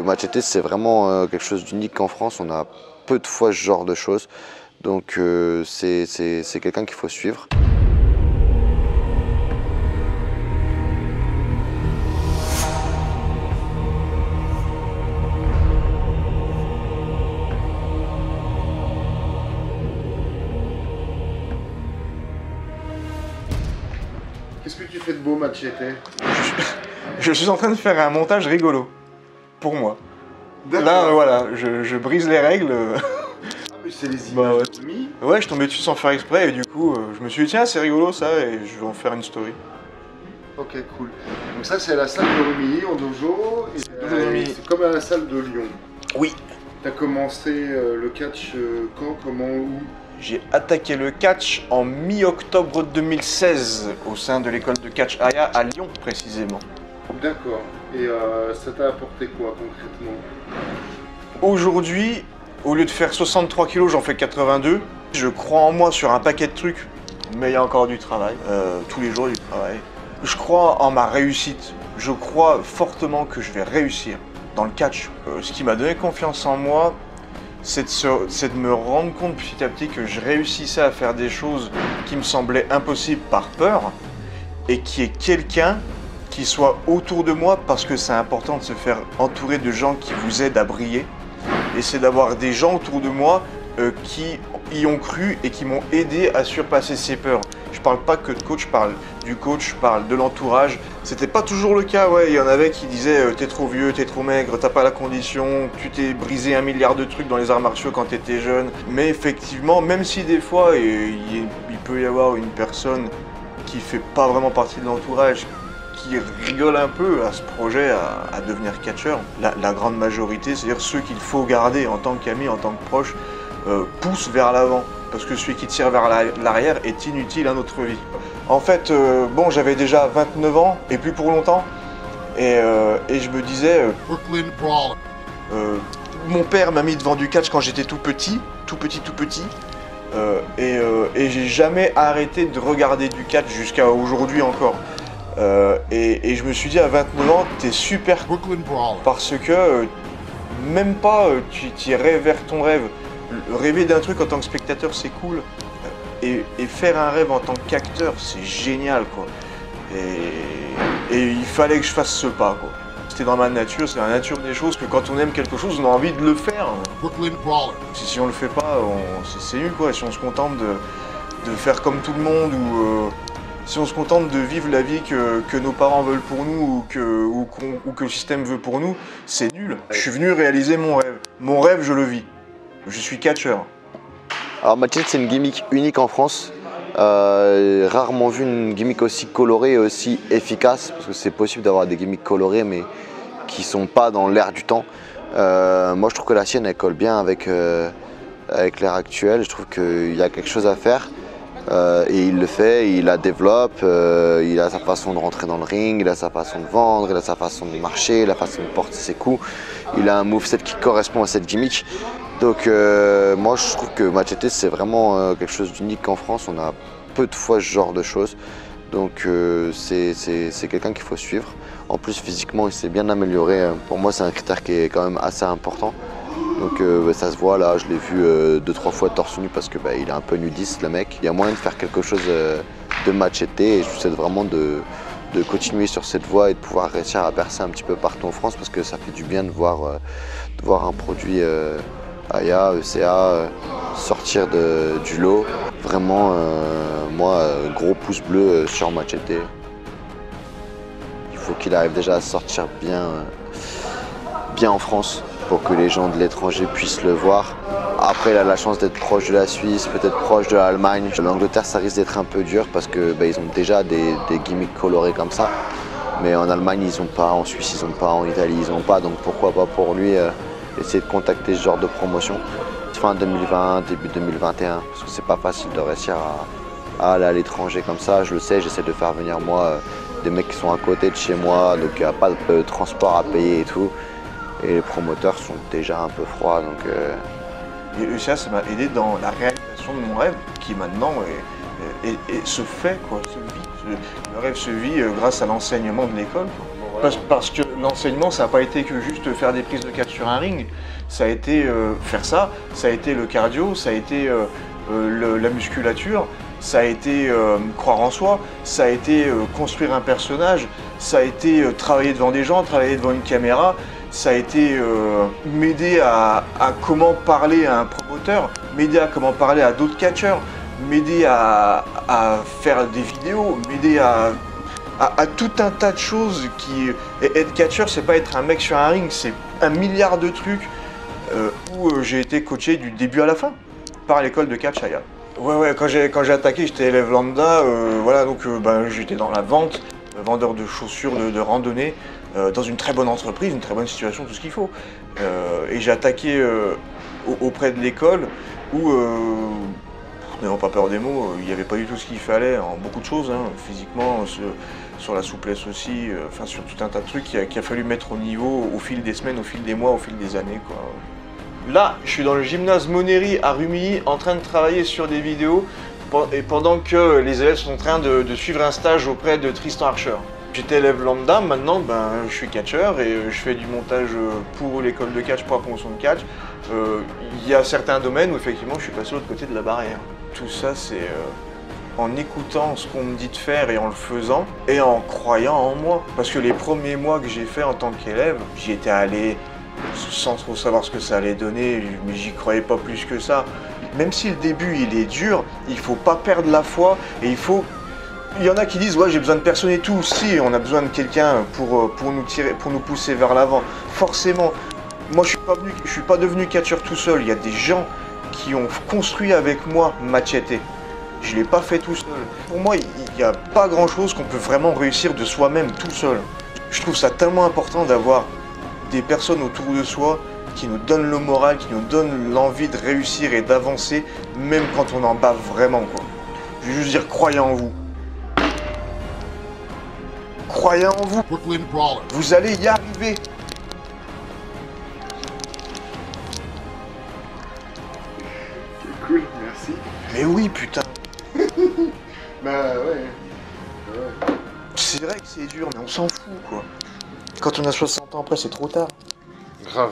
Machete, c'est vraiment quelque chose d'unique en France. On a peu de fois ce genre de choses. Donc c'est quelqu'un qu'il faut suivre. Qu'est-ce que tu fais de beau, Machete? Je suis en train de faire un montage rigolo, pour moi. Là, voilà, je brise les règles. Ah, mais c'est les images ouais. de Rumi. Ouais, je tombais dessus sans faire exprès et du coup, je me suis dit, tiens, c'est rigolo ça, et je vais en faire une story. Ok, cool. Donc ça, c'est la salle de Rumi, en dojo. Dojo de Rumi. C'est comme à la salle de Lyon. Oui. T'as commencé le catch quand, comment, où? J'ai attaqué le catch en mi-octobre 2016 au sein de l'école de catch Aya à Lyon précisément. D'accord. Et ça t'a apporté quoi concrètement? Aujourd'hui, au lieu de faire 63 kilos, j'en fais 82. Je crois en moi sur un paquet de trucs, mais il y a encore du travail. Tous les jours, il y a du travail. Je crois en ma réussite. Je crois fortement que je vais réussir dans le catch. Ce qui m'a donné confiance en moi, c'est de me rendre compte petit à petit que je réussissais à faire des choses qui me semblaient impossibles par peur et qu'il y ait quelqu'un qui soit autour de moi, parce que c'est important de se faire entourer de gens qui vous aident à briller. Et c'est d'avoir des gens autour de moi qui y ont cru et qui m'ont aidé à surpasser ces peurs. Je parle pas que de coach, je parle du coach, je parle de l'entourage. C'était pas toujours le cas, ouais. Il y en avait qui disaient t'es trop vieux, t'es trop maigre, t'as pas la condition, tu t'es brisé 1 milliard de trucs dans les arts martiaux quand t'étais jeune. Mais effectivement, même si des fois il peut y avoir une personne qui fait pas vraiment partie de l'entourage, qui rigole un peu à ce projet à devenir catcheur, la grande majorité, c'est-à-dire ceux qu'il faut garder en tant qu'ami, en tant que proche, poussent vers l'avant. Parce que celui qui tire vers l'arrière est inutile à notre vie. En fait, bon, j'avais déjà 29 ans et plus pour longtemps. Et je me disais, mon père m'a mis devant du catch quand j'étais tout petit. Et j'ai jamais arrêté de regarder du catch jusqu'à aujourd'hui encore. Et je me suis dit à 29 ans, t'es super parce que même pas tu irais vers ton rêve. Rêver d'un truc en tant que spectateur, c'est cool. Et faire un rêve en tant qu'acteur, c'est génial, quoi. Et il fallait que je fasse ce pas, quoi. C'était dans ma nature, c'est la nature des choses que quand on aime quelque chose, on a envie de le faire. Si on le fait pas, c'est nul, quoi. Si on se contente de faire comme tout le monde ou si on se contente de vivre la vie que nos parents veulent pour nous ou que le système veut pour nous, c'est nul. Je suis venu réaliser mon rêve. Mon rêve, je le vis. Je suis catcheur. Alors Machete, c'est une gimmick unique en France. Rarement vu une gimmick aussi colorée et aussi efficace, parce que c'est possible d'avoir des gimmicks colorées mais qui sont pas dans l'air du temps. Moi je trouve que la sienne elle colle bien avec l'ère actuelle. Je trouve qu'il y a quelque chose à faire. Et il le fait, il la développe, il a sa façon de rentrer dans le ring, il a sa façon de vendre, il a sa façon de marcher, la façon de porter ses coups. Il a un moveset qui correspond à cette gimmick. Donc moi je trouve que Machete c'est vraiment quelque chose d'unique en France. On a peu de fois ce genre de choses. Donc c'est quelqu'un qu'il faut suivre. En plus physiquement il s'est bien amélioré. Pour moi c'est un critère qui est quand même assez important. Donc ça se voit là, je l'ai vu 2-3 fois torse nu parce que il est un peu nudiste le mec. Il y a moyen de faire quelque chose de Machete et je vous souhaite vraiment de continuer sur cette voie et de pouvoir réussir à percer un petit peu partout en France parce que ça fait du bien de voir un produit Aya, ECA sortir du lot. Vraiment, moi, gros pouce bleu sur Machete. Il faut qu'il arrive déjà à sortir bien en France pour que les gens de l'étranger puissent le voir. Après, il a la chance d'être proche de la Suisse, peut-être proche de l'Allemagne. L'Angleterre, ça risque d'être un peu dur parce que ils ont déjà des gimmicks colorés comme ça. Mais en Allemagne, ils n'ont pas, en Suisse, ils n'ont pas, en Italie, ils n'ont pas. Donc pourquoi pas pour lui essayer de contacter ce genre de promotion. Fin 2020, début 2021, parce que c'est pas facile de réussir à aller à l'étranger comme ça. Je le sais, j'essaie de faire venir moi des mecs qui sont à côté de chez moi, donc il n'y a pas de transport à payer et tout. Et les promoteurs sont déjà un peu froids, donc... Et ça m'a aidé dans la réalisation de mon rêve, qui maintenant se fait, quoi, se vit. Le rêve se vit grâce à l'enseignement de l'école. Bon, Parce que l'enseignement, ça n'a pas été que juste faire des prises de catch sur un ring. Ça a été faire ça, ça a été le cardio, ça a été la musculature, ça a été croire en soi, ça a été construire un personnage, ça a été travailler devant des gens, travailler devant une caméra, ça a été m'aider à comment parler à un promoteur, m'aider à comment parler à d'autres catcheurs, m'aider à faire des vidéos, m'aider à tout un tas de choses qui... Être catcheur, c'est pas être un mec sur un ring, c'est un milliard de trucs où j'ai été coaché du début à la fin par l'école de catch Aya. Ouais, quand j'ai attaqué, j'étais élève lambda, voilà, donc j'étais dans la vente, vendeur de chaussures de randonnée, dans une très bonne entreprise, une très bonne situation, tout ce qu'il faut. Et j'ai attaqué auprès de l'école où, n'ayons pas peur des mots, il n'y avait pas du tout ce qu'il fallait en beaucoup de choses, hein, physiquement, sur la souplesse aussi, enfin sur tout un tas de trucs qu'il a fallu mettre au niveau au fil des semaines, au fil des mois, au fil des années, quoi. Là, je suis dans le gymnase Monnery à Rumilly en train de travailler sur des vidéos et pendant que les élèves sont en train de suivre un stage auprès de Tristan Archer. J'étais élève lambda, maintenant je suis catcheur et je fais du montage pour l'école de catch, pour la promotion de catch. Il y a certains domaines où effectivement je suis passé de l'autre côté de la barrière. Tout ça c'est en écoutant ce qu'on me dit de faire et en le faisant et en croyant en moi. Parce que les premiers mois que j'ai fait en tant qu'élève, j'y étais allé sans trop savoir ce que ça allait donner, mais j'y croyais pas plus que ça. Même si le début il est dur, il faut pas perdre la foi et il y en a qui disent ouais j'ai besoin de personne et tout, si on a besoin de quelqu'un pour nous tirer, pour nous pousser vers l'avant. Forcément, moi je suis pas devenu catcheur tout seul, il y a des gens qui ont construit avec moi Machete. Je l'ai pas fait tout seul. Pour moi, il n'y a pas grand chose qu'on peut vraiment réussir de soi-même tout seul. Je trouve ça tellement important d'avoir des personnes autour de soi qui nous donnent le moral, qui nous donnent l'envie de réussir et d'avancer, même quand on en bave vraiment, quoi. Je veux juste dire, croyez en vous. Croyez en vous. Vous allez y arriver. C'est cool, merci. Mais oui, putain. Bah ouais. C'est vrai que c'est dur, mais on s'en fout, quoi. Quand on a 60 ans après, c'est trop tard. Grave.